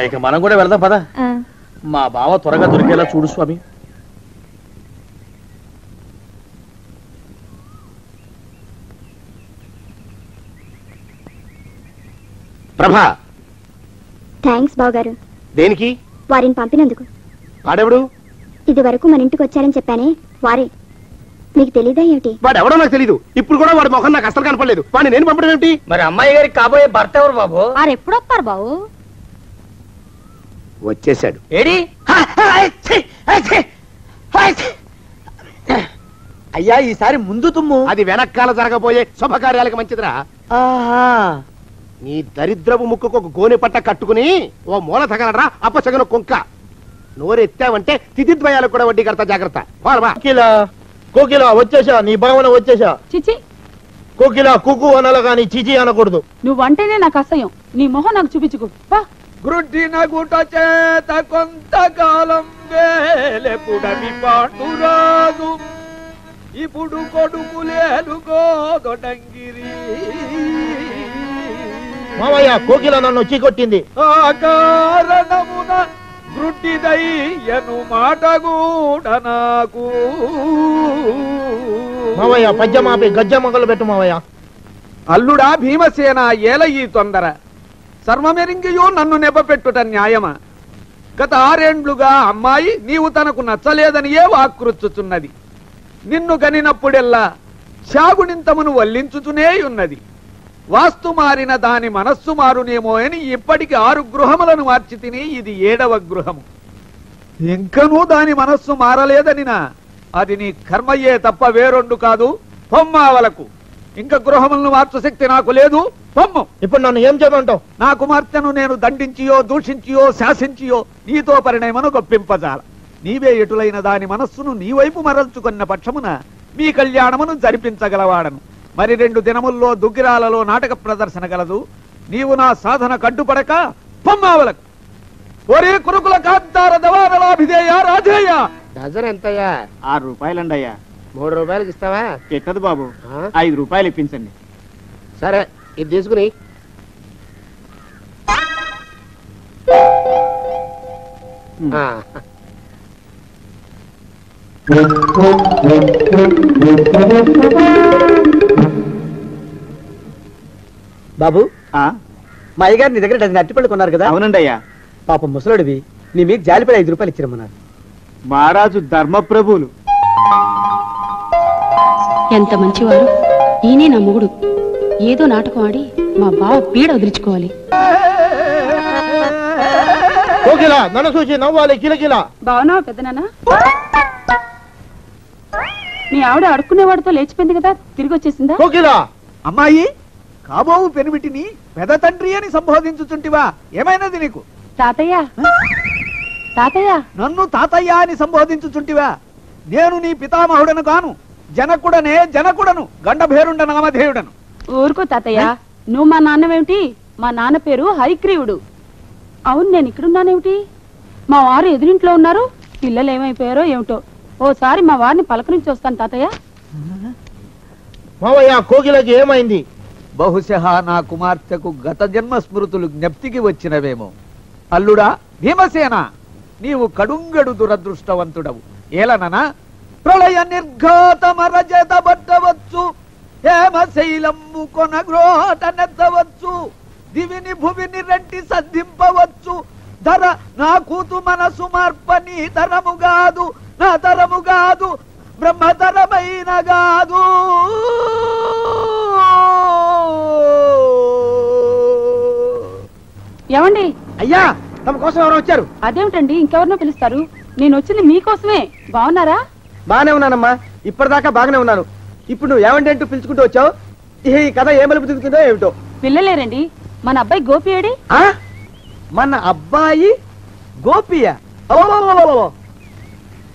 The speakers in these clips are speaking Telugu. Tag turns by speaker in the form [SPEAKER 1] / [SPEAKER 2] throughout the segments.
[SPEAKER 1] ఇక మనం కూడా వెళ్దాం పద. మా బావ త్వరగా దొరికేలా చూడు స్వామి.
[SPEAKER 2] ప్రభా.
[SPEAKER 3] థ్యాంక్స్ బావగారు.
[SPEAKER 2] దేనికి?
[SPEAKER 3] వారిని పంపినందుకు.
[SPEAKER 2] వాడెవడు?
[SPEAKER 3] ఇది వరకు మన ఇంటికి వచ్చారని చెప్పానే వారే. మీకు తెలీదా ఏమిటి?
[SPEAKER 2] వాడెవడో నాకు తెలీదు. ఇప్పుడు కూడా వాడి మొహం నాకు అసలు కనపడలేదు. వాడిని నేను పంపడం ఏమిటి?
[SPEAKER 4] మరి అమ్మాయి గారికి కాబోయే భర్త ఎవరు బాబు?
[SPEAKER 5] వారు ఎప్పుడు వస్తారు బాబు?
[SPEAKER 2] వచ్చేసాడు.
[SPEAKER 4] ఏడి?
[SPEAKER 1] అయ్యా ఈసారి ముందు తుమ్ము.
[SPEAKER 2] అది వెనకాల జరగబోయే శుభకార్యాలకు మంచిదిరా. నీ దరిద్రపు ముక్కుకు ఒక గోనె పట్ట కట్టుకుని ఓ మూల తగలరా అప్పసగను కుంక. నోరెత్తావంటే తిథిద్వయాలకు కూడా వడ్డీ కడతా, జాగ్రత్త.
[SPEAKER 1] కోకిల వచ్చేసా, నీ భావన వచ్చేసా.
[SPEAKER 5] చిచి,
[SPEAKER 1] కోకిల కుకు అనాల గాని చిచి అనకూడదు.
[SPEAKER 5] నువ్వంటేనే నాకు అసహ్యం. నీ మొహం నాకు చూపించుకో.
[SPEAKER 4] గ్రుడ్డిన గుట చేత కొంతకాలం వేలెపుడమి పాండురాజు ఇప్పుడు కొడుకులేలుగోదొడంగిరి.
[SPEAKER 1] మామయ్య కోకిల నన్ను చీకొట్టింది.
[SPEAKER 4] ఆ కారణమున గ్రుడ్డిదయ్యను మాట కూడా నాకు.
[SPEAKER 1] మామయ్య పద్యమాపి గజ్జ మొగలు పెట్టు మామయ్య.
[SPEAKER 4] అల్లుడా భీమసేన, ఏల ఈ తొందర? సర్వమెరింగియో నన్ను నెపపెట్టుట న్యాయమా? గత 6 ఏండ్లుగా అమ్మాయి నీవు తనకు నచ్చలేదనియే వాక్రుచ్చుచున్నది. నిన్ను కనినప్పుడెల్లా శాగునింతమును వల్లించుచునే ఉన్నది. వాస్తు మారిన దాని మనస్సు మారునేమో అని ఇప్పటికి 6 గృహములను మార్చి తిని ఇది 7వ గృహము. ఇంకనూ దాని మనస్సు మారలేదనినా అది నీ కర్మయ్యే తప్ప వేరొండు కాదు. పొమ్మావలకు. ఇంకా గృహములను మార్చు శక్తి నాకు లేదు. పొమ్ము.
[SPEAKER 1] ఇప్పుడు నన్ను ఏం చేయమంటావు?
[SPEAKER 4] నా కుమార్తెను నేను దండించియో దూషించియో శాసించియో నీతో పరిణయమను గొప్పింపజాల. నీవే ఎటులైన దాని మనస్సును నీ వైపు మరల్చుకున్న పక్షమున మీ కళ్యాణమును జరిపించగలవాడను. మరి 2 దినముల్లో దుగ్గిరాలలో నాటక ప్రదర్శన గలదు. నీవు నా సాధన కడ్డుపడక పొమ్మావలకు. ఒరే కురుకుల కాంతార దవారలాభిధేయ రాధేయ.
[SPEAKER 2] డజన్ ఎంతయ్యా?
[SPEAKER 4] 6 రూపాయలండయ్యా.
[SPEAKER 2] 3 రూపాయలకి ఇస్తావా?
[SPEAKER 4] ఎక్కదు బాబు, 5 రూపాయలు ఇప్పించండి.
[SPEAKER 2] సరే, ఇది తీసుకుని.
[SPEAKER 1] బాబు, మా అయ్యగారు నీ దగ్గర డజన్ అరటిపళ్ళు కొన్నారు కదా?
[SPEAKER 4] అవునండి అయ్యా.
[SPEAKER 1] పాపం ముసలుడివి, నీ మీద జాలిపడి 5 రూపాయలు ఇచ్చిరమ్మన్నారు.
[SPEAKER 4] మహారాజు ధర్మప్రభువులు.
[SPEAKER 5] ఎంత మంచివారు. ఈయనే నా మొగుడు. ఏదో నాటకం ఆడి మా బావ పీడ వదిలించుకోవాలి.
[SPEAKER 1] కోకిల నన్ను చూసి నవ్వాలి కిలకిల.
[SPEAKER 5] బావనా పెద్దనాన్న? మీ ఆవిడ అడుక్కునేవాడితో లేచిపోయింది కదా, తిరిగి వచ్చేసిందా?
[SPEAKER 1] కోకిల.
[SPEAKER 4] అమ్మాయి, కాబోవు పెనిమిటిని పెద తండ్రి అని సంబోధించుచుంటివా? ఏమైనది నీకు?
[SPEAKER 5] తాతయ్య, తాతయ్య.
[SPEAKER 4] నన్ను తాతయ్య అని సంబోధించుచుంటివా? నేను నీ పితామహుడను కాను, జనకుడనే జనకుడను, గండభేరుండ నామధేయుడను.
[SPEAKER 5] ఊరుకో తాతయ్య, నువ్వు మా నాన్నవేమిటి? మా నాన్న పేరు హరిగ్రీవుడు. అవును, నేను ఇక్కడున్నానేమిటి? మా వారు ఎదురింట్లో ఉన్నారు. పిల్లలు ఏమైపోయారో ఏమిటో. ఓసారి మా వారిని పలకరించి వస్తాను తాతయ్య.
[SPEAKER 1] మావయ్య కోకిలకి ఏమైంది?
[SPEAKER 4] బహుశా నా కుమార్తెకు గత జన్మ స్మృతులు జ్ఞప్తికి వచ్చినవేమో. అల్లుడా భీమసేన, నీవు కడుంగడు దురదృష్టవంతుడవు. ఏలననా ప్రళయ నిర్ఘాతమరజతబట్టవచ్చు, హేమశైలమ్ము కొనగ్రోట నెత్తవచ్చు, దివిని భువిని రెంటి సద్దింపవచ్చు. ధర నా కూతు మనసు మార్ప నీ తరము కాదు, నా తరము కాదు, బ్రహ్మతరమైన కాదు.
[SPEAKER 5] ఏమండి?
[SPEAKER 1] అయ్యా, తమ కోసం ఎవరు వచ్చారు?
[SPEAKER 5] అదేమిటండి, ఇంకెవరినో పిలుస్తారు? నేను వచ్చింది మీకోసమే. బాగున్నారా?
[SPEAKER 1] బాగానే ఉన్నానమ్మా, ఇప్పటిదాకా బాగానే ఉన్నాను. ఇప్పుడు నువ్వు ఏమంటే అంటూ పిలుచుకుంటూ వచ్చావు. ఈ కథ ఏ మలుపు తిరుగుతుందో ఏమిటో.
[SPEAKER 5] పిల్లలేరండి. మన అబ్బాయి గోపి ఏడి?
[SPEAKER 1] మన అబ్బాయి గోపియ?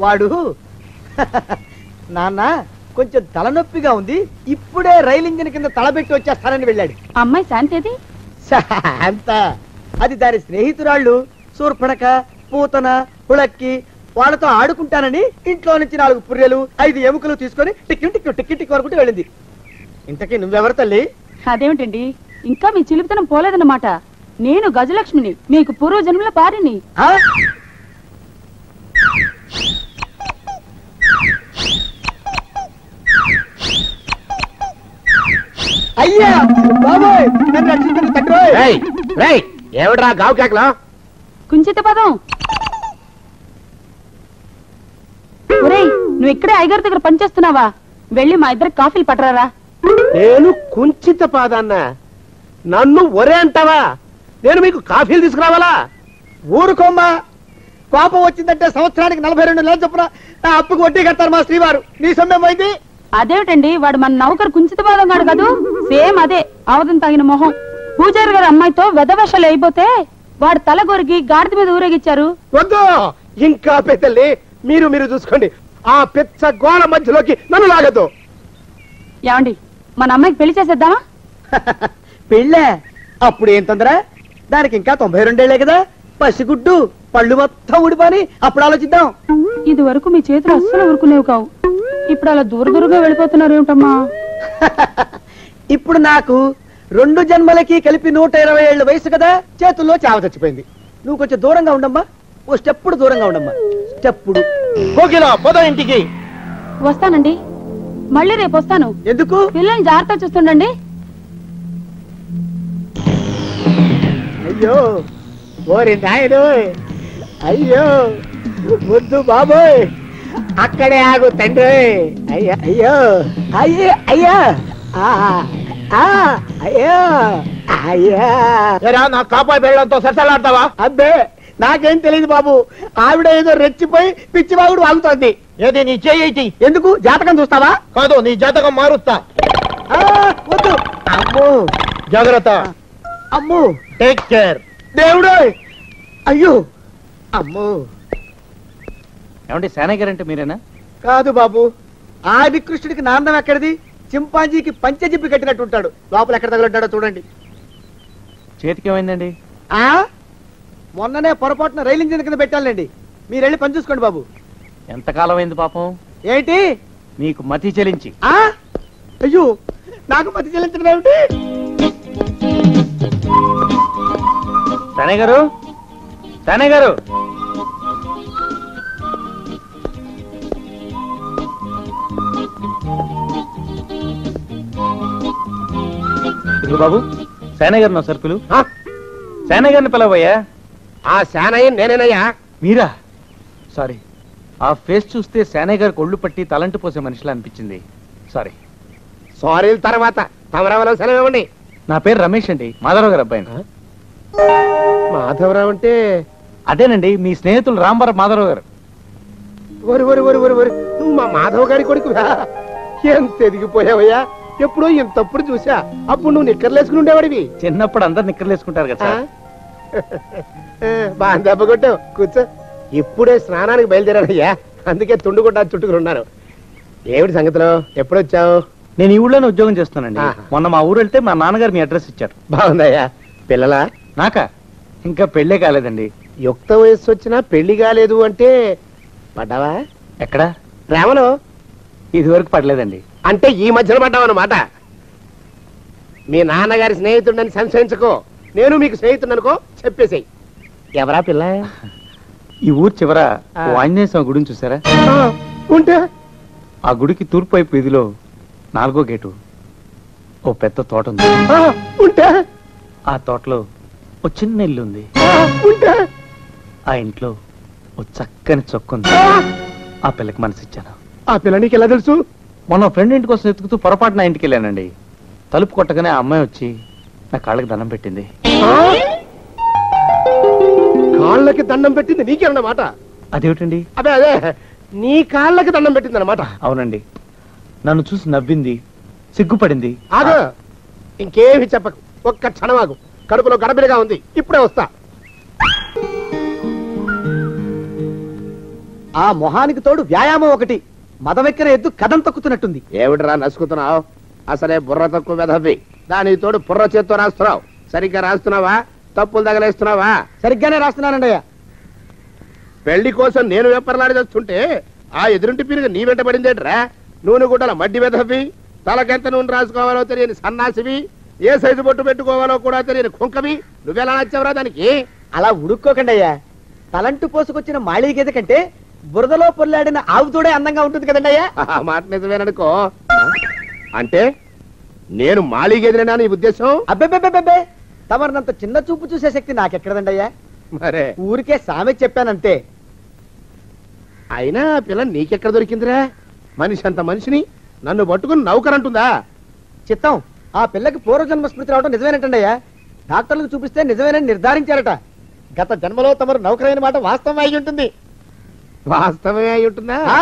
[SPEAKER 1] వాడు నాన్న కొంచెం తలనొప్పిగా ఉంది, ఇప్పుడే రైలు ఇంజిన్ కింద తలబెట్టి వచ్చేస్తానని వెళ్ళాడు.
[SPEAKER 5] అమ్మాయి శాంతేది?
[SPEAKER 1] శాంత అది దాని స్నేహితురాళ్ళు శూర్పణక, పూతన, హుళక్కి. వాళ్ళతో ఆడుకుంటానని ఇంట్లో నుంచి 4 పుర్రెలు 5 ఎముకలు తీసుకొని టిక్కి వరకు వెళ్ళింది. ఇంతకీ నువ్వెవరు తల్లి?
[SPEAKER 5] అదేమిటండి ఇంకా మీ చిలుపుతనం పోలేదన్నమాట. నేను గజలక్ష్మిని, మీకు పూర్వజన్మల పారిని.
[SPEAKER 1] ఆ? అయ్యా బాబోయ్, నన్ను రక్షించండి తండ్రి.
[SPEAKER 2] ఏమిడ్రా గావు కేకలో?
[SPEAKER 5] కుంచిత పదం. ఒరేయ్, నువ్వు ఇక్కడే అయ్యగారి దగ్గర పనిచేస్తున్నావా? వెళ్ళి మా ఇద్దరికి కాఫీలు పట్టరారా.
[SPEAKER 2] నేను కుంచిత పాదాన్న, నన్ను ఒరే అంటావా? నేను మీకు కాఫీలు తీసుకురావాలా?
[SPEAKER 1] ఊరుకోమ్మా, కోపం వచ్చిందంటే సంవత్సరానికి 42 నెలలు చొప్పున నా అప్పుకు వడ్డీ కడతారు మా శ్రీవారు. నీ సొమ్మేం పోయింది?
[SPEAKER 5] అదేమిటండి, వాడు మన నౌకరు కుంచిత పాదం కాడు కదూ. సేమ్ అదే, అవధం తగిన మొహం. పూజారి గారి అమ్మాయితో వెధవశలు అయిపోతే వాడు తల కొరికి గాడిద మీద ఊరేగిచ్చారు.
[SPEAKER 2] వద్దు, ఇంకా పెద్దల్లి, మీరు చూసుకోండి. ఆ పెద్ద గోళ మధ్యలోకి నన్ను లాగద్దు.
[SPEAKER 5] ఏమండి, మన అమ్మాయికి పెళ్లి చేసేద్దామా?
[SPEAKER 1] పెళ్ళే? అప్పుడు ఏం తొందర? దానికి ఇంకా 92 ఏళ్లే కదా. పసిగుడ్డు పళ్ళు మొత్తం ఊడిపోని అప్పుడు ఆలోచిద్దాం.
[SPEAKER 5] ఇది వరకు మీ చేతులు అస్సలు ఊరుకునేవి కావు. ఇప్పుడు అలా దూరంగా వెళ్ళిపోతున్నారు ఏమిటమ్మా?
[SPEAKER 1] ఇప్పుడు నాకు 2 జన్మలకి కలిపి 120 ఏళ్ళ వయసు కదా. చేతుల్లో చావ చచ్చిపోయింది. నువ్వు కొంచెం దూరంగా ఉండమ్మా. ఓ స్టెప్పుడు దూరంగా ఉండమ్మా. స్టెప్పుడు.
[SPEAKER 2] కోకిలా పోదా ఇంటికి.
[SPEAKER 5] వస్తానండి, మళ్ళీ రేపు వస్తాను.
[SPEAKER 1] ఎందుకు?
[SPEAKER 5] పిల్లల్ని జాగ్రత్త చూస్తుండండి.
[SPEAKER 2] అయ్యో ఓరి నాయను, అయ్యో వద్దు బాబోయ్, అక్కడే ఆగు తండ్రి. అయ్యా అయ్యో
[SPEAKER 1] అయ్యే అయ్యా అయ్యా అయ్యా.
[SPEAKER 2] నా కాపాయి బెళ్ళంతో సరసలాడతావా?
[SPEAKER 1] అబ్బే, నాకేం తెలియదు బాబు. ఆవిడ ఏదో రెచ్చిపోయి పిచ్చివాగుడు వాగుతోంది.
[SPEAKER 2] ఏది నీ చేయి?
[SPEAKER 1] ఎందుకు? జాతకం చూస్తావా?
[SPEAKER 2] కాదు, నీ జాతకం మారుస్తా.
[SPEAKER 1] వద్దు. అమ్మో,
[SPEAKER 2] జాగ్రత్త.
[SPEAKER 1] అమ్మో,
[SPEAKER 2] టేక్ కేర్.
[SPEAKER 1] దేవుడు. అయ్యో, అమ్మో.
[SPEAKER 4] ఏమంటే సేనయ్య గారంటే మీరేనా?
[SPEAKER 1] కాదు బాబు, ఆది కృష్ణుడికి నాందం ఎక్కడిది? చింపాంజీకి పంచజిప్పి కట్టినట్టు ఉంటాడు. లోపల ఎక్కడ తగులుంటాడో చూడండి.
[SPEAKER 4] చేతికి ఏమైందండి?
[SPEAKER 1] మొన్ననే పొరపాటున రైలు ఇంజిన్ కింద పెట్టాలండి. మీరు వెళ్ళి పని చూసుకోండి బాబు.
[SPEAKER 4] ఎంతకాలం అయింది పాపం?
[SPEAKER 1] ఏంటి
[SPEAKER 4] మీకు మతి చెలించి?
[SPEAKER 1] అయ్యో, నాకు మతి చెల్లించడం ఏమిటి?
[SPEAKER 4] సేనయ్య గారు, సేనయ్య గారు. బాబు, సేనయ్య గారు నా సరుకులు. సేనయ్య గారిని పిలవయ్యా.
[SPEAKER 2] ఆ సేనయ్య నేనేనయ్యా.
[SPEAKER 4] మీరా? సారీ, ఆ ఫేస్ చూస్తే సేనయ్య గారికి ఒళ్ళు పట్టి తలంటు పోసే మనిషిలా అనిపించింది. సారీ.
[SPEAKER 2] సారీ తర్వాత తమరావలో సెలవు ఇవ్వండి.
[SPEAKER 4] నా పేరు రమేష్ అండి, మాధవరావు గారు అబ్బాయిని.
[SPEAKER 2] మాధవరావు అంటే
[SPEAKER 4] అదేనండి, మీ స్నేహితులు రాంబారావు మాధవరావు గారు.
[SPEAKER 2] నువ్వు మా మాధవ గారి కొడుకురా? ఎంత ఎదిగిపోయావయ్యా. ఎప్పుడో ఇంతప్పుడు చూసా. అప్పుడు నువ్వు నిక్కర్లేసుకుని ఉండేవాడివి.
[SPEAKER 4] చిన్నప్పుడు అందరు నిక్కర్లేసుకుంటారు కదా.
[SPEAKER 2] బాగా దెబ్బ కొట్టావు. కూర్చో. ఇప్పుడే స్నానానికి బయలుదేరానయ్యా, అందుకే తుండుకుంటా చుట్టుకుని ఉన్నాను. ఏమిటి సంగతిలో? ఎప్పుడొచ్చావు?
[SPEAKER 4] నేను ఈ ఊళ్ళోనే ఉద్యోగం చేస్తున్నానండి. మొన్న మా ఊరు వెళ్తే మా నాన్నగారు మీ అడ్రస్ ఇచ్చారు.
[SPEAKER 2] బాగుందయ్యా. పిల్లలా?
[SPEAKER 4] నాకా ఇంకా పెళ్ళే కాలేదండి.
[SPEAKER 2] యుక్త వయస్సు వచ్చినా పెళ్లి కాలేదు అంటే పడ్డావా?
[SPEAKER 4] ఎక్కడ?
[SPEAKER 2] ప్రేమలో.
[SPEAKER 4] ఇది వరకు పడలేదండి.
[SPEAKER 2] అంటే ఈ మధ్యలో పడ్డావన్నమాట. మీ నాన్నగారి స్నేహితుడని సంశయించుకో. నేను మీకు స్నేహితుడు అనుకో, చెప్పేసేయ్. ఎవరా పిల్ల?
[SPEAKER 4] ఈ ఊరు చివర ఆంజనేయ స్వామి గుడిని చూసారా?
[SPEAKER 2] ఉంటే
[SPEAKER 4] ఆ గుడికి తూర్పు వైపు వీధిలో 4వ గేటు ఓ పెద్ద తోట ఉంది.
[SPEAKER 2] ఉంటే
[SPEAKER 4] ఆ తోటలో ఓ చిన్న ఇల్లు ఉంది.
[SPEAKER 2] ఉంటే
[SPEAKER 4] ఆ ఇంట్లో ఓ చక్కని చొక్కుంది. ఆ పిల్లకి మనసిచ్చాను.
[SPEAKER 2] ఆ పిల్ల నీకు ఎలా తెలుసు?
[SPEAKER 4] మొన్న ఫ్రెండ్ ఇంటి కోసం ఎత్తుకుతూ పొరపాటున ఇంటికి వెళ్ళానండి. తలుపు కొట్టగానే ఆ అమ్మాయి వచ్చి నా కాళ్ళకి దండం పెట్టింది.
[SPEAKER 2] కాళ్ళకి దండం పెట్టింది నీకేనమాట?
[SPEAKER 4] అదేమిటండి?
[SPEAKER 2] అదే నీ కాళ్ళకి దండం పెట్టింది అనమాట.
[SPEAKER 4] అవునండి. నన్ను చూసి నవ్వింది, సిగ్గుపడింది.
[SPEAKER 2] ఆగు, ఇంకేమి చెప్పకు. ఒక్క క్షణమాగు. కడుపులో గడబిడిగా ఉంది, ఇప్పుడే వస్తా.
[SPEAKER 1] ఆ మొహానికి తోడు వ్యాయామం ఒకటి. మదవెక్కిన ఎద్దు కథం తొక్కుతున్నట్టుంది.
[SPEAKER 2] ఏమిటిరా నసుకుతున్నావు? అసలే బుర్ర తక్కువ వెధవి. దానికి తోడు బుర్ర చేత్తో రాస్తున్నావు. సరిగ్గా రాస్తున్నావా? తప్పులు తగలేస్తున్నావా?
[SPEAKER 1] సరిగ్గానే రాస్తున్నానండి అయ్యా.
[SPEAKER 2] పెళ్లి కోసం నేను వెప్పర్లాడేస్తుంటే ఆ ఎదురింటి పీరుగా నీ వెంట పడిందేట్రా? నూనె గుడ్డల మడ్డి వెదవి, తలకెంత నూనె రాసుకోవాలో తెలియని సన్నాసివి, ఏ సైజు బొట్టు పెట్టుకోవాలో కూడా తెలియని కుంకవి, నువ్వెలా నచ్చావురా దానికి?
[SPEAKER 1] అలా ఉడుక్కోకండి అయ్యా. తలంటు పోసుకొచ్చిన మాళీ గేదె కంటే బురదలో పొల్లాడిన ఆవు తోడే అందంగా ఉంటుంది కదండి అయ్యా.
[SPEAKER 2] ఆ మాట నిజమేననుకో. అంటే నేను మాళీగేదినా నీ ఉద్దేశం?
[SPEAKER 1] అబ్బెబ్బెబ్బెబ్బే, తమరినంత చిన్న చూపు చూసే శక్తి నాకెక్కడదండి అయ్యా.
[SPEAKER 2] మరే
[SPEAKER 1] ఊరికే సామె చెప్పానంతే.
[SPEAKER 2] అయినా ఆ పిల్ల నీకెక్కడ దొరికిందిరా? మనిషి అంత మనిషిని నన్ను పట్టుకుని నౌకరంటుందా?
[SPEAKER 1] చిత్తం, ఆ పిల్లకి పూర్వజన్మ స్మృతి రావడం నిజమేనటండి అయ్యా. డాక్టర్లకు చూపిస్తే నిజమేనని నిర్ధారించారట. గత జన్మలో తమరు నౌకరైన మాట వాస్తవం అయి ఉంటుంది.
[SPEAKER 2] వాస్తవమే అయి ఉంటుందా?
[SPEAKER 1] ఆ,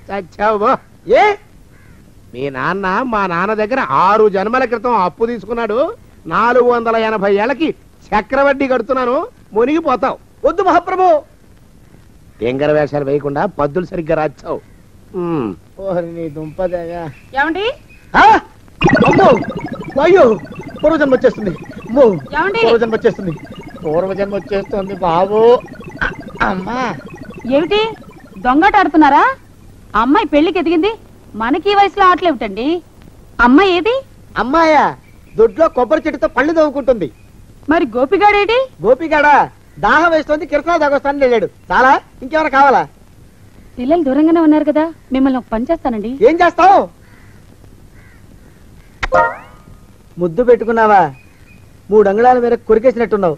[SPEAKER 2] చచ్చావు.
[SPEAKER 1] ఏ
[SPEAKER 2] మీ నాన్న మా నాన్న దగ్గర 6 జన్మల క్రితం అప్పు తీసుకున్నాడు. 480 ఏళ్ళకి చక్రవడ్డీ కడుతున్నాను, మునిగిపోతావు.
[SPEAKER 1] వద్దు మహాప్రభు.
[SPEAKER 2] ఎంగర వేషాలు వేయకుండా పద్దులు సరిగ్గా రాచావు.
[SPEAKER 1] ఓహరి నీ దుంపదగా.
[SPEAKER 5] ఏమండి
[SPEAKER 1] అమ్మో, అయ్యో, పూర్వజన్మ వచ్చేస్తుంది. అమ్మో,
[SPEAKER 5] ఏమండి?
[SPEAKER 1] పూర్వజన్మ వచ్చేస్తుంది. పూర్వజన్మ వచ్చేస్తుంది బాబు. అమ్మా,
[SPEAKER 5] ఏమిటి దొంగట ఆడుతున్నారా? అమ్మాయి పెళ్లికి ఎదిగింది, మనకి ఈ వయసులో ఆటలేమిటండి? అమ్మాయి ఏది?
[SPEAKER 1] అమ్మాయా దొడ్లో కొబ్బరి చెట్టుతో పళ్ళు తవ్వుకుంటుంది.
[SPEAKER 5] మరి గోపిగాడేటి?
[SPEAKER 1] గోపిగాడ దాహం వేస్తోంది, కిరసనాలు తాగొస్తానని వెళ్ళాడు. చాలా, ఇంకేమైనా కావాలా?
[SPEAKER 5] పిల్లలు దూరంగానే ఉన్నారు కదా, మిమ్మల్ని ఒక పని చేస్తానండి.
[SPEAKER 1] ఏం చేస్తావు? ముద్దు పెట్టుకున్నావా? 3 అంగుళాల మేర కొరికేసినట్టున్నావు.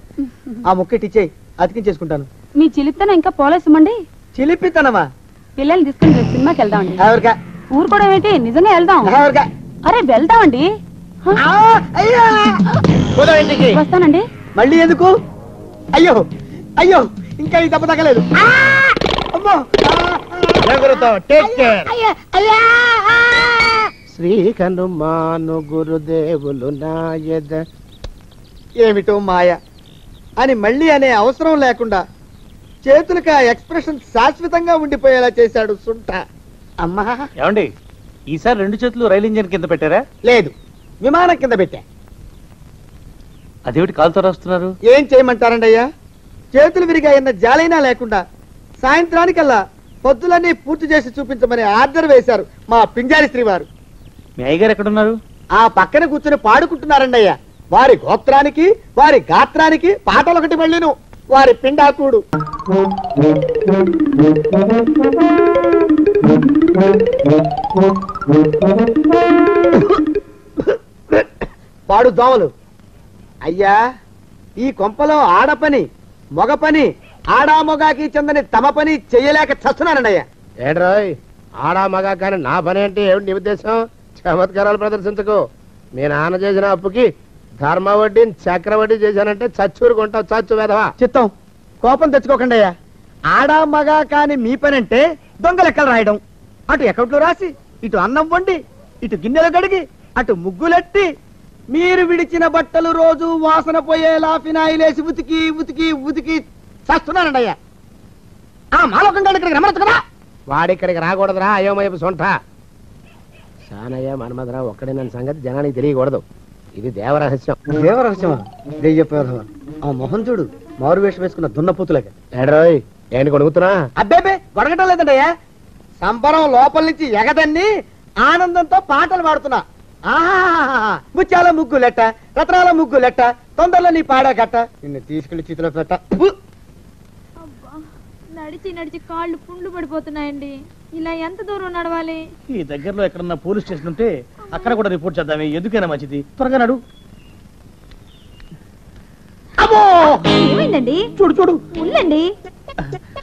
[SPEAKER 1] ఆ ముక్కటిచ్చేయి, అతికించేసుకుంటాను.
[SPEAKER 5] మీ చిలిపితనం ఇంకా పోలేసమండి.
[SPEAKER 1] చిలిపితనమా?
[SPEAKER 5] పిల్లల్ని తీసుకుని రేపు సినిమాకి వెళ్దామండి.
[SPEAKER 1] ఎవరికా?
[SPEAKER 5] ఊరుకోవడం ఏంటి, నిజంగా వెళ్దాం.
[SPEAKER 1] ఎవరికా?
[SPEAKER 5] అరే వెళ్దామండి. హ,
[SPEAKER 1] అయ్యా, పోదాం ఇంటికి.
[SPEAKER 5] వస్తానండి.
[SPEAKER 1] మళ్ళీ ఎందుకు? అయ్యో అయ్యో, ఇంకా ఈ దెబ్బ తగ్గలేదు. అమ్మో,
[SPEAKER 2] శ్రీ హనుమాను గురుదేవులు నాయద.
[SPEAKER 1] ఏమిటో మాయ అని మళ్ళీ అనే అవసరం లేకుండా చేతులకి ఆ ఎక్స్ప్రెషన్ శాశ్వతంగా ఉండిపోయేలా చేశాడు సుంఠ. అమ్మా,
[SPEAKER 6] ఏమండి ఈసారి 2 చేతులు రైలు ఇంజన్ కింద పెట్టారా?
[SPEAKER 1] లేదు, విమానం కింద పెట్టా.
[SPEAKER 6] అదేమిటి కాలుతో రాస్తున్నారు?
[SPEAKER 1] ఏం చేయమంటారండి అయ్యా? చేతులు విరిగాయన్న జాలైనా లేకుండా సాయంత్రానికల్లా పొద్దులన్నీ పూర్తి చేసి చూపించమని ఆర్డర్ వేశారు మా పింజారి శ్రీ వారు.
[SPEAKER 6] మీ అయ్యగారు ఎక్కడున్నారు?
[SPEAKER 1] ఆ పక్కన కూర్చుని పాడుకుంటున్నారండి అయ్యా. వారి గోత్రానికి వారి గాత్రానికి పాటలొకటి మళ్ళీను వారి పిండాకుడు. పాడు దోమలు. అయ్యా, ఈ కొంపలో ఆడపని మగ పని ఆడా మొగాకి చెందని తమ పని చెయ్యలేక చస్తున్నానండి అయ్యా.
[SPEAKER 2] ఏడ్రాయ్, ఆడా మగా కానీ నా పని అంటే ఏమిటి నీ ఉద్దేశం? చమత్కారాలు ప్రదర్శించకు. మీ నాన్న చేసిన అప్పుకి ధర్మ వడ్డీని చక్రవడ్డీ చేశానంటే చచ్చూరుకుంటావు, చచ్చు వెధవా.
[SPEAKER 1] చిత్తం, కోపం తెచ్చుకోకండి అయ్యా. ఆడా మగా కాని మీ పని అంటే దొంగ లెక్కలు రాయడం. అటు అకౌంట్లో రాసి, ఇటు అన్నం వండి, ఇటు గిన్నెలు కడిగి, అటు ముగ్గులెట్టి, మీరు విడిచిన బట్టలు రోజు వాసన పోయేలా ఫినాయిలేసి ఉతికి ఉతికి ఉతికి చస్తున్నానండి అయ్యా. ఆ మాలోకంగా ఇక్కడికి రమ్మనొచ్చు కదా.
[SPEAKER 2] వాడిక్కడికి రాకూడదురా అయోమయపు సొంట. శానయ్య మన్మధరావు ఒక్కడే నన్ను సంగతి జనానికి తెలియకూడదు. ఇది దేవరహస్యం.
[SPEAKER 1] దేవరహస్యమా? దెయ్యపోదవా. ఆ మొహం చూడు, మారు వేషం వేసుకున్న దున్నపోతులగా.
[SPEAKER 2] ఏడ్రాయ్, ఏంటి కొడుకుతున్నా?
[SPEAKER 1] అబ్బేబే, గొడగటం లేదండి అయ్యా. సంబరం లోపల నుంచి ఎగదన్ని ఆనందంతో పాటలు పాడుతున్నా. ఆహా, ముత్యాల ముగ్గులెట్ట, రత్నాల ముగ్గులెట్ట, తొందరలో నీ పాడా కట్ట, నిన్ను తీసుకెళ్లి చేతిలో పెట్ట.
[SPEAKER 7] నడిచి నడిచి కాళ్ళు పుండ్లు పడిపోతున్నాయండి. ఇలా ఎంత దూరం నడవాలి?
[SPEAKER 6] ఈ దగ్గరలో ఎక్కడన్నా పోలీస్ స్టేషన్ ఉంటే అక్కడ కూడా రిపోర్ట్ చేద్దామే, ఎందుకైనా మంచిది. త్వరగా నడు.
[SPEAKER 7] ఏమైందండి?
[SPEAKER 1] చూడు చూడు,
[SPEAKER 7] ఉండండి,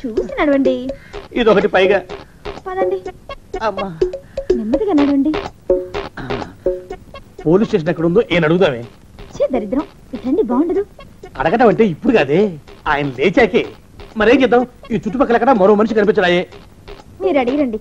[SPEAKER 7] చూసి నడవండి.
[SPEAKER 6] ఇదొకటి పైగా.
[SPEAKER 7] పదండి,
[SPEAKER 6] అమ్మా,
[SPEAKER 7] నెమ్మదిగా నడవండి.
[SPEAKER 6] పోలీస్ స్టేషన్ ఎక్కడ ఉందో ఏం అడుగుదామే.
[SPEAKER 7] దరిద్రం, ఇట్లండి బాగుండదు.
[SPEAKER 6] అడగటం అంటే ఇప్పుడు కాదే, ఆయన లేచాకే. మరేం చేద్దాం, ఈ చుట్టుపక్కల ఎక్కడ మరో మనిషి కనిపించడాయే.
[SPEAKER 7] మీరు అడిగిరండి.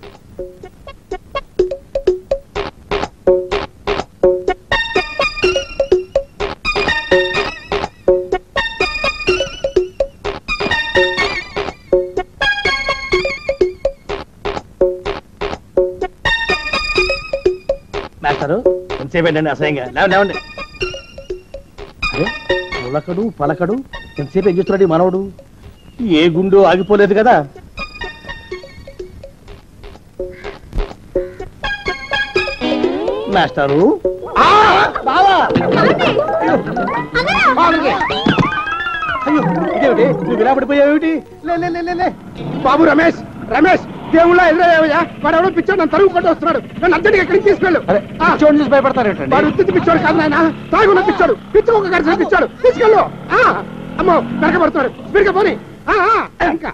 [SPEAKER 6] మాస్టారు ఎంతసేపు ఏంటండి అసహ్యంగా? లేవండి. అరే పులకడు పలకడు, ఎంతసేపు ఏం చేస్తున్నాడు ఈ మనవడు? ఏ గుండు ఆగిపోలేదు కదా. మాస్టారు అయ్యో ఇదేమిటి నువ్వు ఇలా పడిపోయావేమిటి లే
[SPEAKER 2] బాబు రమేష్ రమేష్ దేవుళ్ళ ఎదురయ్యా వాడు ఎవడో పిచ్చోడు నన్ను తరుగు కొట్టి వస్తున్నాడు నన్ను అర్జెంట్గా ఎక్కడికి తీసుకెళ్ళు
[SPEAKER 6] చూడండి చూసి భయపడతారేంటండి
[SPEAKER 2] వాడు ఉత్తి పిచ్చోడు కాదు నాయన తాగున్న పిచ్చాడు పిచ్చుకోక గడిచిన పిచ్చాడు తీసుకెళ్ళు అమ్మో వెనకబడుతున్నాడు విరిగా పోనీ ఇంకా